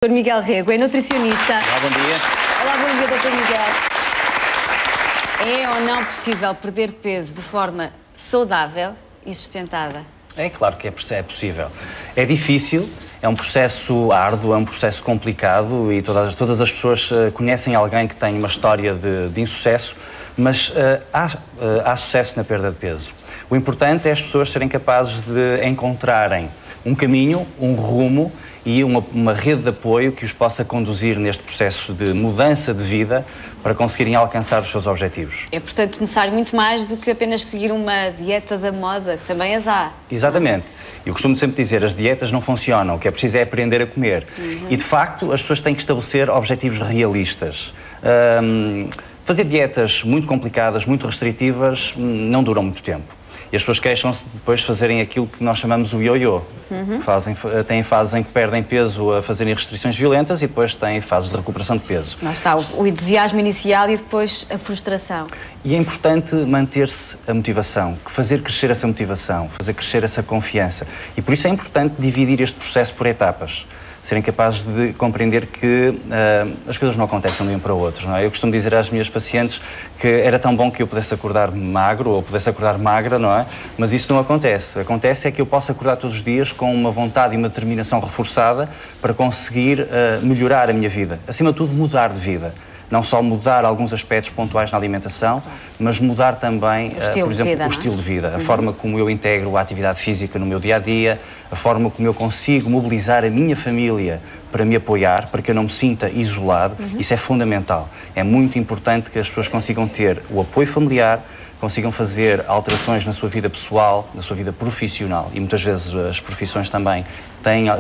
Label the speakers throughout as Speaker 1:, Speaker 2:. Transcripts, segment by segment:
Speaker 1: Dr. Miguel Rego é nutricionista.
Speaker 2: Olá, bom dia.
Speaker 1: Olá, bom dia, Dr. Miguel. É ou não possível perder peso de forma saudável e sustentada?
Speaker 2: É claro que é possível. É difícil, é um processo árduo, é um processo complicado e todas as pessoas conhecem alguém que tem uma história de insucesso, mas há sucesso na perda de peso. O importante é as pessoas serem capazes de encontrarem um caminho, um rumo e uma rede de apoio que os possa conduzir neste processo de mudança de vida para conseguirem alcançar os seus objetivos.
Speaker 1: É, portanto, necessário muito mais do que apenas seguir uma dieta da moda, que também as há.
Speaker 2: Exatamente. Eu costumo sempre dizer, as dietas não funcionam, o que é preciso é aprender a comer. E, de facto, as pessoas têm que estabelecer objetivos realistas. Fazer dietas muito complicadas, muito restritivas, não duram muito tempo. E as pessoas queixam-se depois de fazerem aquilo que nós chamamos o ioiô. Têm fases em que perdem peso a fazerem restrições violentas e depois têm fases de recuperação de peso.
Speaker 1: Lá está, o entusiasmo inicial e depois a frustração.
Speaker 2: E é importante manter-se a motivação, fazer crescer essa motivação, fazer crescer essa confiança. E por isso é importante dividir este processo por etapas. Serem capazes de compreender que as coisas não acontecem de um para o outro, não é? Eu costumo dizer às minhas pacientes que era tão bom que eu pudesse acordar magro ou pudesse acordar magra, não é? Mas isso não acontece. Acontece é que eu posso acordar todos os dias com uma vontade e uma determinação reforçada para conseguir melhorar a minha vida. Acima de tudo, mudar de vida. Não só mudar alguns aspectos pontuais na alimentação, mas mudar também, por exemplo, o estilo de vida. A forma como eu integro a atividade física no meu dia-a-dia, a forma como eu consigo mobilizar a minha família para me apoiar, para que eu não me sinta isolado. Isso é fundamental. É muito importante que as pessoas consigam ter o apoio familiar, consigam fazer alterações na sua vida pessoal, na sua vida profissional. E muitas vezes as profissões também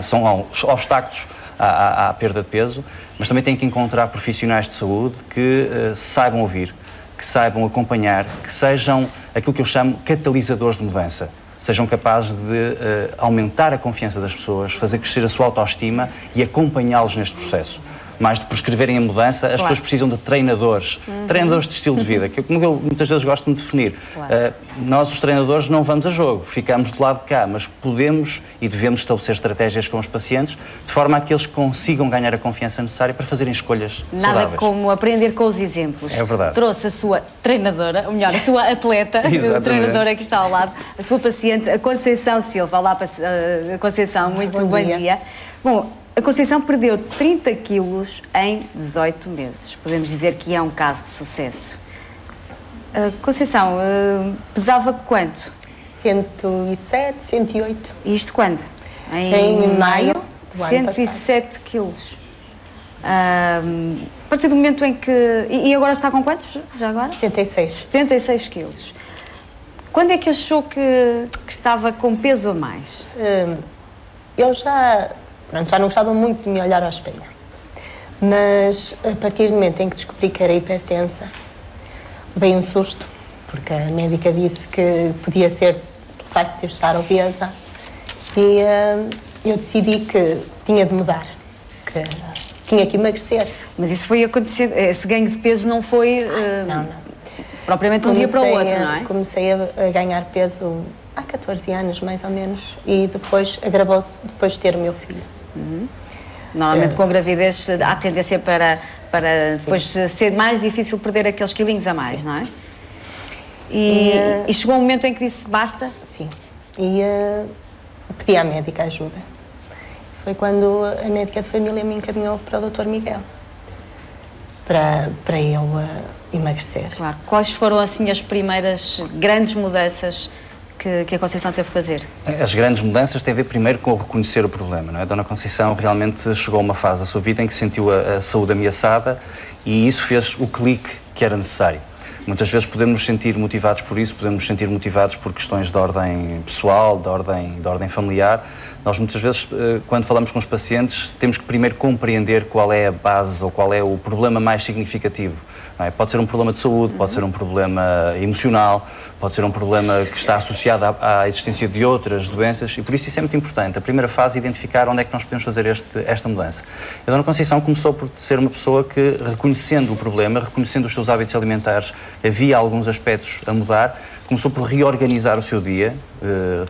Speaker 2: são obstáculos à perda de peso, mas também têm que encontrar profissionais de saúde que saibam ouvir, que saibam acompanhar, que sejam aquilo que eu chamo catalisadores de mudança. Sejam capazes de aumentar a confiança das pessoas, fazer crescer a sua autoestima e acompanhá-los neste processo. Mais de prescreverem a mudança, as pessoas precisam de treinadores, treinadores de estilo de vida, que como eu muitas vezes gosto de me definir. Nós, os treinadores, não vamos a jogo, ficamos do lado de cá, mas podemos e devemos estabelecer estratégias com os pacientes, de forma a que eles consigam ganhar a confiança necessária para fazerem escolhas saudáveis.
Speaker 1: Nada como aprender com os exemplos.
Speaker 2: É verdade.
Speaker 1: Trouxe a sua treinadora, ou melhor, a sua atleta, a treinadora que está ao lado, a sua paciente, a Conceição Silva. Olá, Conceição, muito bom dia. Bom, a Conceição perdeu 30 quilos em 18 meses. Podemos dizer que é um caso de sucesso. Conceição, pesava quanto?
Speaker 3: 107, 108.
Speaker 1: E isto quando?
Speaker 3: Em maio do ano
Speaker 1: 107 quilos. A partir do momento em que... E agora está com quantos, já agora?
Speaker 3: 76.
Speaker 1: 76 quilos. Quando é que achou que estava com peso a mais?
Speaker 3: Eu já não gostava muito de me olhar ao espelho. Mas a partir do momento em que descobri que era hipertensa, veio um susto, porque a médica disse que podia ser o facto de eu estar obesa. E eu decidi que tinha de mudar, que tinha que emagrecer.
Speaker 1: Mas isso foi acontecendo, esse ganho de peso não foi
Speaker 3: Não.
Speaker 1: propriamente um dia para o outro, não é?
Speaker 3: Comecei a ganhar peso há 14 anos, mais ou menos, e depois agravou-se depois de ter o meu filho.
Speaker 1: Normalmente com a gravidez há tendência para depois ser mais difícil perder aqueles quilinhos a mais, não é? E chegou um momento em que disse basta?
Speaker 3: Sim. E pedi à médica ajuda. Foi quando a médica de família me encaminhou para o Dr. Miguel, para eu emagrecer.
Speaker 1: Claro. Quais foram assim as primeiras grandes mudanças que a Conceição teve que fazer?
Speaker 2: As grandes mudanças têm a ver primeiro com o reconhecer o problema, não é? A Dona Conceição realmente chegou a uma fase da sua vida em que sentiu a saúde ameaçada e isso fez o clique que era necessário. Muitas vezes podemos nos sentir motivados por isso, podemos nos sentir motivados por questões de ordem pessoal, de ordem familiar. Nós muitas vezes, quando falamos com os pacientes, temos que primeiro compreender qual é a base ou qual é o problema mais significativo. Não é? Pode ser um problema de saúde, pode ser um problema emocional, pode ser um problema que está associado à existência de outras doenças e por isso é muito importante. A primeira fase é identificar onde é que nós podemos fazer esta mudança. A Dona Conceição começou por ser uma pessoa que, reconhecendo o problema, reconhecendo os seus hábitos alimentares, havia alguns aspectos a mudar, começou por reorganizar o seu dia,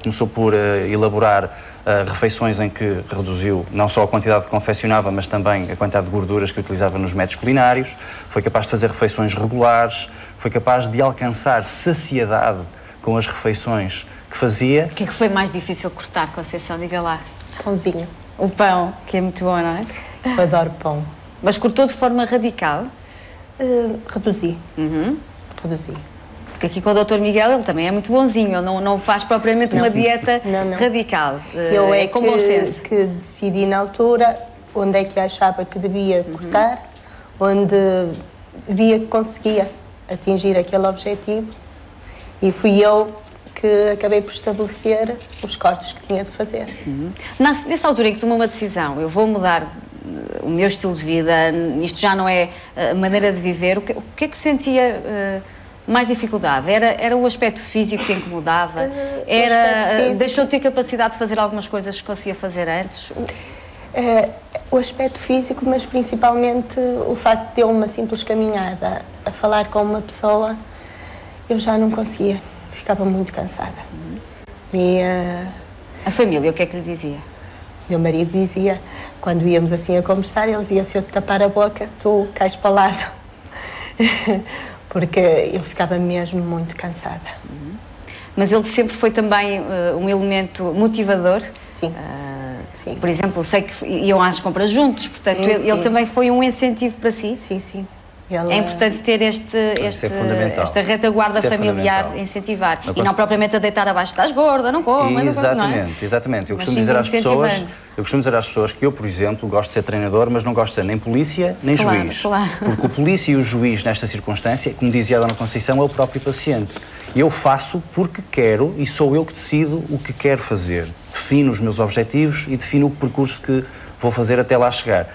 Speaker 2: começou por elaborar refeições em que reduziu não só a quantidade que confeccionava, mas também a quantidade de gorduras que utilizava nos métodos culinários, foi capaz de fazer refeições regulares, foi capaz de alcançar saciedade com as refeições que fazia.
Speaker 1: O que é que foi mais difícil cortar, Conceição? Diga lá.
Speaker 3: Pãozinho.
Speaker 1: O pão, que é muito bom, não é?
Speaker 3: Eu adoro pão.
Speaker 1: Mas cortou de forma radical?
Speaker 3: Reduzi. Reduzi.
Speaker 1: Porque aqui com o Dr. Miguel, ele também é muito bonzinho, ele não faz propriamente uma dieta radical.
Speaker 3: Eu é
Speaker 1: com bom senso.
Speaker 3: Que decidi na altura onde é que achava que devia cortar, onde via que conseguia atingir aquele objetivo, e fui eu que acabei por estabelecer os cortes que tinha de fazer.
Speaker 1: Nessa altura em que tomou uma decisão, eu vou mudar o meu estilo de vida, isto já não é a maneira de viver, o que é que sentia mais dificuldade? Era o aspecto físico que incomodava? Deixou de ter capacidade de fazer algumas coisas que conseguia fazer antes?
Speaker 3: O aspecto físico, mas principalmente o facto de eu uma simples caminhada a falar com uma pessoa, eu já não conseguia, ficava muito cansada. E
Speaker 1: a família, o que é que lhe dizia?
Speaker 3: Meu marido dizia, quando íamos assim a conversar, ele dizia: se eu te tapar a boca, tu cais para o lado. Porque eu ficava mesmo muito cansada.
Speaker 1: Mas ele sempre foi também um elemento motivador?
Speaker 3: Sim. Sim.
Speaker 1: Por exemplo, sei que iam às compras juntos, portanto,
Speaker 3: sim,
Speaker 1: ele também foi um incentivo para si?
Speaker 3: Sim, sim.
Speaker 1: É importante ter esta retaguarda familiar, incentivar. E não propriamente a deitar abaixo, estás gorda, não come.
Speaker 2: Exatamente. Eu costumo dizer às pessoas que eu, por exemplo, gosto de ser treinador, mas não gosto de ser nem polícia, nem juiz.
Speaker 1: Claro.
Speaker 2: Porque o polícia e o juiz, nesta circunstância, como dizia a Dona Conceição, é o próprio paciente. Eu faço porque quero e sou eu que decido o que quero fazer. Defino os meus objetivos e defino o percurso que vou fazer até lá chegar.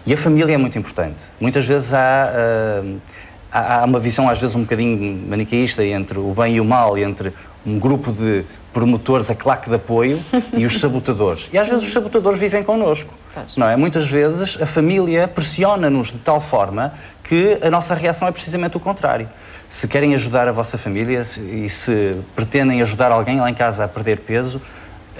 Speaker 2: E a família é muito importante. Muitas vezes há uma visão, às vezes, um bocadinho maniqueísta entre o bem e o mal, entre um grupo de promotores a claque de apoio e os sabotadores. E às vezes os sabotadores vivem connosco. Não é? Muitas vezes a família pressiona-nos de tal forma que a nossa reação é precisamente o contrário. Se querem ajudar a vossa família e se pretendem ajudar alguém lá em casa a perder peso,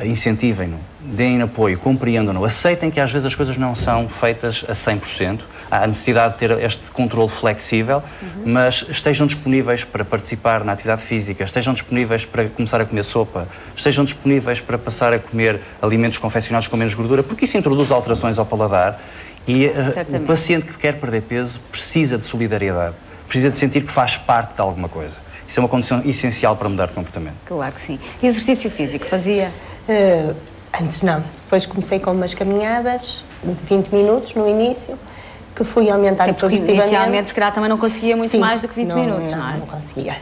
Speaker 2: incentivem-no, deem apoio, compreendam-no, aceitem que às vezes as coisas não são feitas a 100%, há necessidade de ter este controle flexível, mas estejam disponíveis para participar na atividade física, estejam disponíveis para começar a comer sopa, estejam disponíveis para passar a comer alimentos confeccionados com menos gordura, porque isso introduz alterações ao paladar e o paciente que quer perder peso precisa de solidariedade, precisa de sentir que faz parte de alguma coisa. Isso é uma condição essencial para mudar de comportamento.
Speaker 1: Claro que sim. E exercício físico fazia?
Speaker 3: Antes não. Depois comecei com umas caminhadas de 20 minutos no início, que fui aumentando progressivamente.
Speaker 1: Inicialmente, se calhar, também não conseguia muito mais do que 20 minutos, não é?
Speaker 3: Não conseguia.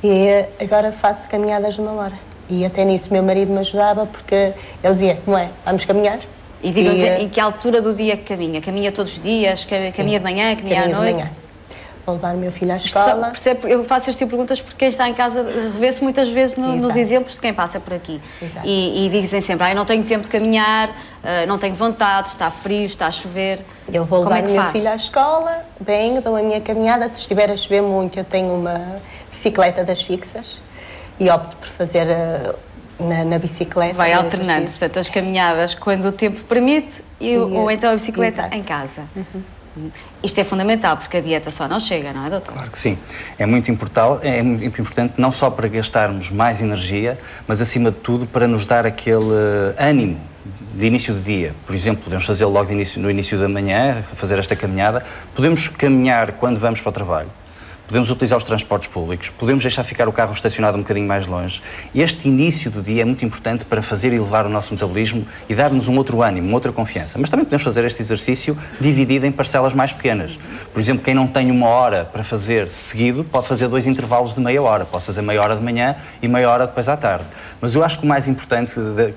Speaker 3: E agora faço caminhadas de 1 hora. E até nisso meu marido me ajudava, porque ele dizia: não é, vamos caminhar.
Speaker 1: E digam-nos em que altura do dia que caminha? Caminha todos os dias? Caminha de manhã? Caminha à noite?
Speaker 3: Vou levar o meu filho à escola.
Speaker 1: Eu faço este tipo de perguntas porque quem está em casa revê-se muitas vezes nos exemplos de quem passa por aqui. E dizem sempre: não tenho tempo de caminhar, não tenho vontade, está frio, está a chover.
Speaker 3: Eu vou levar o meu filho à escola, venho, dou a minha caminhada. Se estiver a chover muito, eu tenho uma bicicleta das fixas e opto por fazer na bicicleta.
Speaker 1: Vai alternando, portanto, as caminhadas quando o tempo permite ou então a bicicleta em casa. Isto é fundamental, porque a dieta só não chega, não é, doutor?
Speaker 2: Claro que sim. É muito importante não só para gastarmos mais energia, mas, acima de tudo, para nos dar aquele ânimo de início do dia. Por exemplo, podemos fazê-lo logo no início da manhã, fazer esta caminhada. Podemos caminhar quando vamos para o trabalho. Podemos utilizar os transportes públicos, podemos deixar ficar o carro estacionado um bocadinho mais longe. Este início do dia é muito importante para fazer elevar o nosso metabolismo e dar-nos um outro ânimo, uma outra confiança. Mas também podemos fazer este exercício dividido em parcelas mais pequenas. Por exemplo, quem não tem 1 hora para fazer seguido, pode fazer 2 intervalos de meia hora. Pode fazer meia hora de manhã e meia hora depois à tarde. Mas eu acho que o mais importante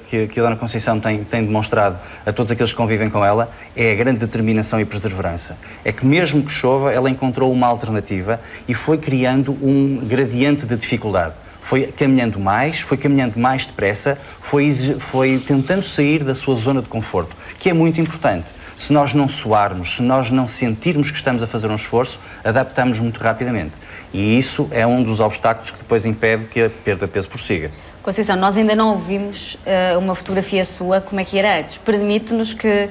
Speaker 2: que a Dona Conceição tem demonstrado a todos aqueles que convivem com ela é a grande determinação e perseverança. É que mesmo que chova, ela encontrou uma alternativa e foi criando um gradiente de dificuldade. Foi caminhando mais depressa, foi tentando sair da sua zona de conforto, que é muito importante. Se nós não suarmos, se nós não sentirmos que estamos a fazer um esforço, adaptamos muito rapidamente. E isso é um dos obstáculos que depois impede que a perda de peso prossiga.
Speaker 1: Conceição, nós ainda não vimos uma fotografia sua, como é que era antes. Permite-nos que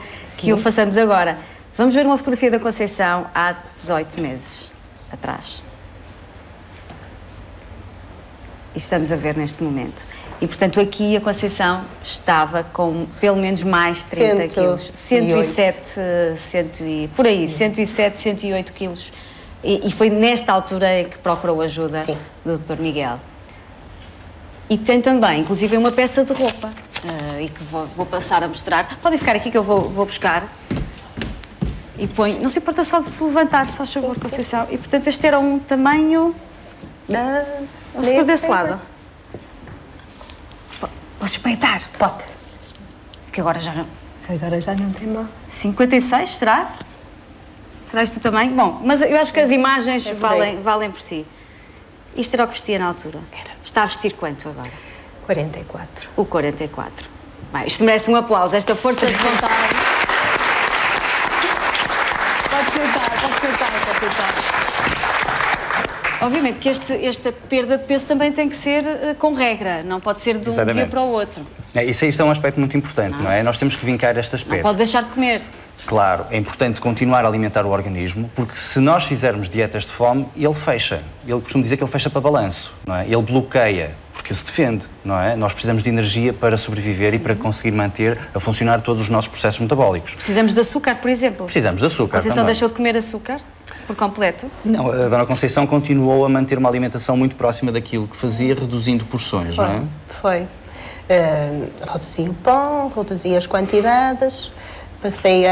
Speaker 1: o façamos agora. Vamos ver uma fotografia da Conceição há 18 meses atrás. E estamos a ver neste momento. E, portanto, aqui a Conceição estava com pelo menos mais 30 quilos. 107, por aí, 107, 108 quilos. E foi nesta altura em que procurou ajuda do Dr. Miguel. E tem também, inclusive, uma peça de roupa, e que vou passar a mostrar. Podem ficar aqui que eu vou buscar. E põe, não se importa só de se levantar, só favor, Conceição. E, portanto, este era um tamanho... Vou seguro desse lado. Posso espreitar?
Speaker 3: Pode.
Speaker 1: Porque agora já não...
Speaker 3: Agora já não tem mal.
Speaker 1: 56, será? Será isto o tamanho? Bom, mas eu acho que as imagens valem por si. Isto era o que vestia na altura?
Speaker 3: Era.
Speaker 1: Está a vestir quanto agora?
Speaker 3: 44.
Speaker 1: O 44. Bem, isto merece um aplauso, esta força de vontade. Pode sentar, Conceição. Obviamente que esta perda de peso também tem que ser com regra, não pode ser de um dia para o outro.
Speaker 2: Isto é um aspecto muito importante, não é? Nós temos que vincar este aspecto.
Speaker 1: Não pode deixar de comer.
Speaker 2: Claro, é importante continuar a alimentar o organismo, porque se nós fizermos dietas de fome, ele fecha. Ele costuma dizer que ele fecha para balanço, não é? Ele bloqueia, porque se defende, não é? Nós precisamos de energia para sobreviver e para conseguir manter a funcionar todos os nossos processos metabólicos.
Speaker 1: Precisamos de açúcar, por exemplo?
Speaker 2: Precisamos de açúcar
Speaker 1: também. A Conceição deixou de comer açúcar por completo?
Speaker 2: Não, a Dona Conceição continuou a manter uma alimentação muito próxima daquilo que fazia, reduzindo porções, não é?
Speaker 3: Foi. Reduzi o pão, reduzi as quantidades, passei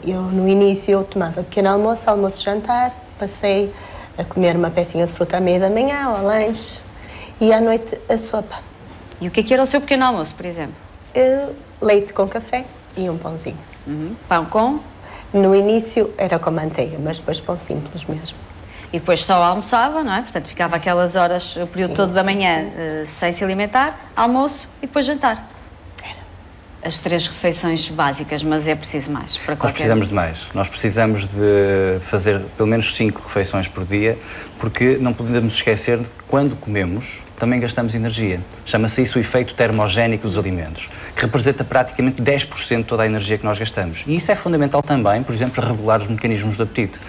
Speaker 3: eu no início eu tomava pequeno almoço, jantar, passei a comer uma pecinha de fruta à meia da manhã, ao lanche, e à noite a sopa.
Speaker 1: E o que era o seu pequeno almoço, por exemplo?
Speaker 3: Leite com café e um pãozinho.
Speaker 1: Pão com?
Speaker 3: No início era com manteiga, mas depois pão simples mesmo.
Speaker 1: E depois só almoçava, não é? Portanto, ficava aquelas horas, o período todo da manhã, sem se alimentar, almoço e depois jantar.
Speaker 3: Era.
Speaker 1: As 3 refeições básicas, mas é preciso mais para qualquer...
Speaker 2: Nós precisamos de mais. Nós precisamos de fazer pelo menos 5 refeições por dia, porque não podemos esquecer de que quando comemos, também gastamos energia. Chama-se isso o efeito termogénico dos alimentos, que representa praticamente 10% de toda a energia que nós gastamos. E isso é fundamental também, por exemplo, para regular os mecanismos do apetite.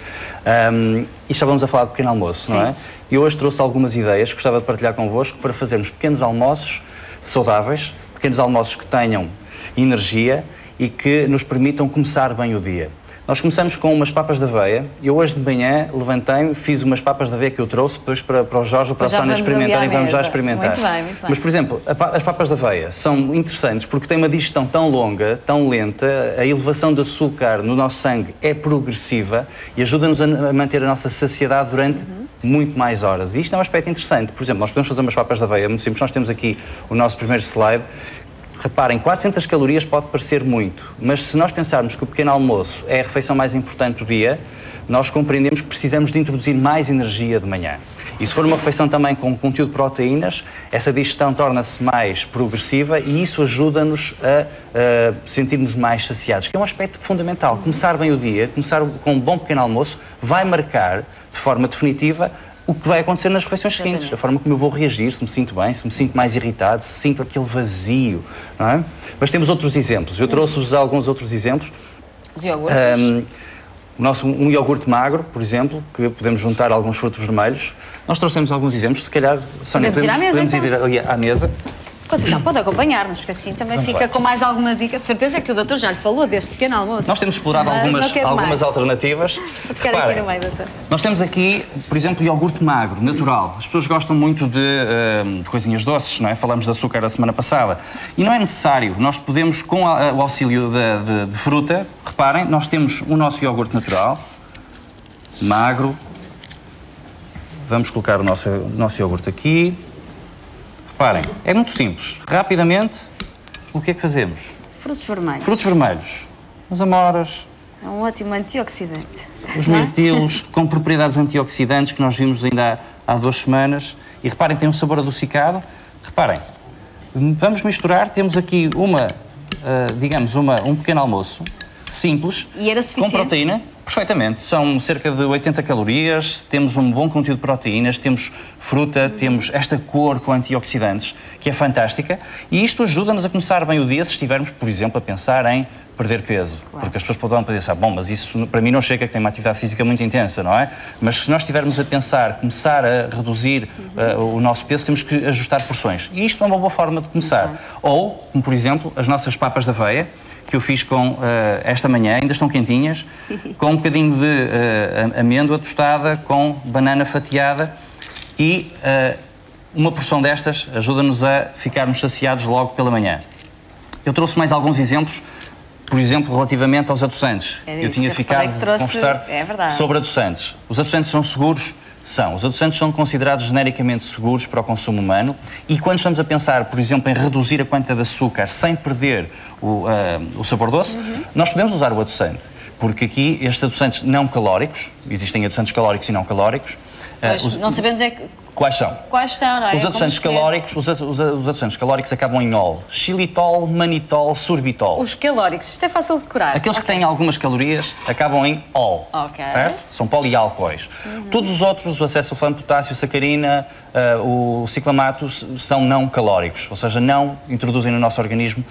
Speaker 2: E estávamos a falar de pequeno almoço, não é? E hoje trouxe algumas ideias que gostava de partilhar convosco para fazermos pequenos almoços saudáveis, pequenos almoços que tenham energia e que nos permitam começar bem o dia. Nós começamos com umas papas de aveia. Eu hoje de manhã levantei-me, fiz umas papas de aveia que eu trouxe depois para o Jorge e para a Sónia experimentarem e vamos já experimentar.
Speaker 1: Muito bem, muito bem.
Speaker 2: Mas, por exemplo, as papas de aveia são interessantes porque têm uma digestão tão longa, tão lenta, a elevação de açúcar no nosso sangue é progressiva e ajuda-nos a manter a nossa saciedade durante muito mais horas. E isto é um aspecto interessante. Por exemplo, nós podemos fazer umas papas de aveia muito simples. Nós temos aqui o nosso primeiro slide. Reparem, 400 calorias pode parecer muito, mas se nós pensarmos que o pequeno almoço é a refeição mais importante do dia, nós compreendemos que precisamos de introduzir mais energia de manhã. E se for uma refeição também com conteúdo de proteínas, essa digestão torna-se mais progressiva e isso ajuda-nos a sentirmos mais saciados, que é um aspecto fundamental. Começar bem o dia, começar com um bom pequeno almoço, vai marcar de forma definitiva o que vai acontecer nas refeições seguintes, a forma como eu vou reagir, se me sinto bem, se me sinto mais irritado, se sinto aquele vazio, não é? Mas temos outros exemplos. Eu trouxe-vos alguns outros exemplos.
Speaker 1: Os iogurtes?
Speaker 2: Um iogurte magro, por exemplo, que podemos juntar alguns frutos vermelhos. Nós trouxemos alguns exemplos, se calhar, Sónia, podemos ir ali à mesa.
Speaker 1: Conceição, pode acompanhar-nos, que assim também fica com mais alguma dica. De certeza que o doutor já lhe falou deste pequeno almoço.
Speaker 2: Nós temos explorado algumas alternativas.
Speaker 1: Pode ficar aqui no meio, doutor.
Speaker 2: Nós temos aqui, por exemplo, iogurte magro, natural. As pessoas gostam muito de coisinhas doces, não é? Falamos de açúcar a semana passada. E não é necessário. Nós podemos, com o auxílio de fruta, reparem, nós temos o nosso iogurte natural, magro. Vamos colocar o nosso iogurte aqui. Reparem, é muito simples. Rapidamente, o que é que fazemos?
Speaker 1: Frutos vermelhos.
Speaker 2: Frutos vermelhos. As amoras.
Speaker 1: É um ótimo antioxidante.
Speaker 2: Os mirtilos, com propriedades antioxidantes que nós vimos ainda há 2 semanas. E reparem, tem um sabor adocicado. Reparem, vamos misturar. Temos aqui digamos, um pequeno almoço. simples.
Speaker 1: E era suficiente?
Speaker 2: Com proteína, perfeitamente. São cerca de 80 calorias, temos um bom conteúdo de proteínas, temos fruta, temos esta cor com antioxidantes, que é fantástica, e isto ajuda-nos a começar bem o dia se estivermos, por exemplo, a pensar em perder peso. Claro. Porque as pessoas poderão pensar, bom, mas isso para mim não chega, que tem uma atividade física muito intensa, não é? Mas se nós estivermos a pensar, começar a reduzir o nosso peso, temos que ajustar porções. E isto é uma boa forma de começar. Ou, como por exemplo, as nossas papas de aveia, que eu fiz com esta manhã, ainda estão quentinhas, com um bocadinho de amêndoa tostada, com banana fatiada e uma porção destas ajuda-nos a ficarmos saciados logo pela manhã. Eu trouxe mais alguns exemplos, por exemplo, relativamente aos adoçantes. Eu tinha ficado de conversar sobre adoçantes. Os adoçantes são seguros? São. Os adoçantes são considerados genericamente seguros para o consumo humano e quando estamos a pensar, por exemplo, em reduzir a quantidade de açúcar sem perder o sabor doce, nós podemos usar o adoçante. Porque aqui, estes adoçantes não calóricos, existem adoçantes calóricos e não calóricos.
Speaker 1: Não sabemos
Speaker 2: quais são.
Speaker 1: Quais são, não é?
Speaker 2: Os adoçantes calóricos, os adoçantes calóricos acabam em ol. Xilitol, manitol, sorbitol.
Speaker 1: Os calóricos, isto é fácil de decorar.
Speaker 2: Aqueles que têm algumas calorias acabam em ol, certo? São poliálcois. Todos os outros, o acesulfame, potássio, sacarina, o ciclamato, são não calóricos, ou seja, não introduzem no nosso organismo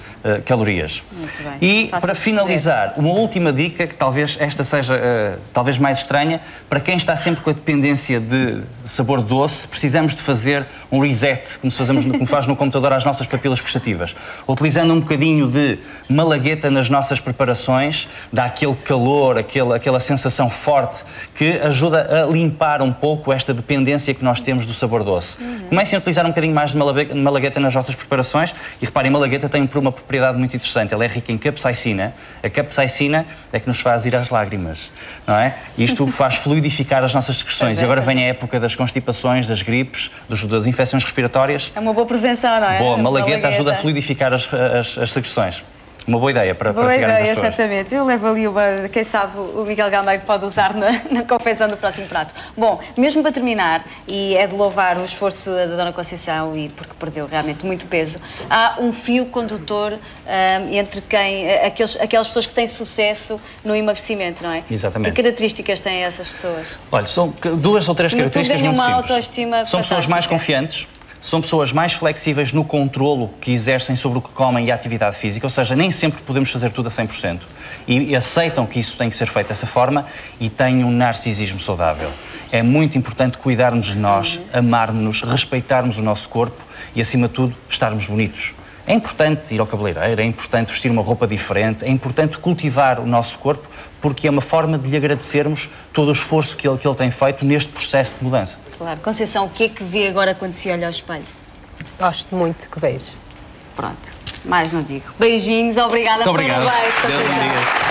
Speaker 2: calorias.
Speaker 1: Muito bem.
Speaker 2: E para finalizar, uma última dica, que talvez esta seja talvez mais estranha, para quem está sempre com a dependência de sabor doce, precisamos de fazer um reset, como faz no computador às nossas papilas gustativas. Utilizando um bocadinho de malagueta nas nossas preparações, dá aquele calor, aquela sensação forte, que ajuda a limpar um pouco esta dependência que nós temos do sabor doce. Comecem a utilizar um bocadinho mais de malagueta nas vossas preparações e reparem, a malagueta tem uma propriedade muito interessante, ela é rica em capsaicina. A capsaicina é que nos faz ir às lágrimas, não é? Isto faz fluidificar as nossas secreções. E agora vem a época das constipações, das gripes, das infecções respiratórias.
Speaker 1: É uma boa prevenção, não é?
Speaker 2: Boa, malagueta ajuda a fluidificar as secreções. Uma boa ideia para ficarem as pessoas.
Speaker 1: Exatamente. Eu levo ali quem sabe o Miguel Gameiro pode usar na confecção do próximo prato. Bom, mesmo para terminar, e é de louvar o esforço da Dona Conceição, e porque perdeu realmente muito peso, há um fio condutor entre aquelas pessoas que têm sucesso no emagrecimento, não é?
Speaker 2: Exatamente.
Speaker 1: Que características têm essas pessoas?
Speaker 2: Olha, são 2 ou 3 características muito simples.
Speaker 1: Autoestima
Speaker 2: são pessoas mais confiantes. São pessoas mais flexíveis no controlo que exercem sobre o que comem e a atividade física, ou seja, nem sempre podemos fazer tudo a 100%. E aceitam que isso tem que ser feito dessa forma e têm um narcisismo saudável. É muito importante cuidarmos de nós, amarmos-nos, respeitarmos o nosso corpo e, acima de tudo, estarmos bonitos. É importante ir ao cabeleireiro, é importante vestir uma roupa diferente, é importante cultivar o nosso corpo, porque é uma forma de lhe agradecermos todo o esforço que ele tem feito neste processo de mudança.
Speaker 1: Claro. Conceição, o que é que vê agora quando se olha ao espelho?
Speaker 3: Gosto muito que vejo.
Speaker 1: Pronto, mais não digo. Beijinhos, obrigada.
Speaker 2: Muito obrigado.
Speaker 1: Parabéns, Conceição.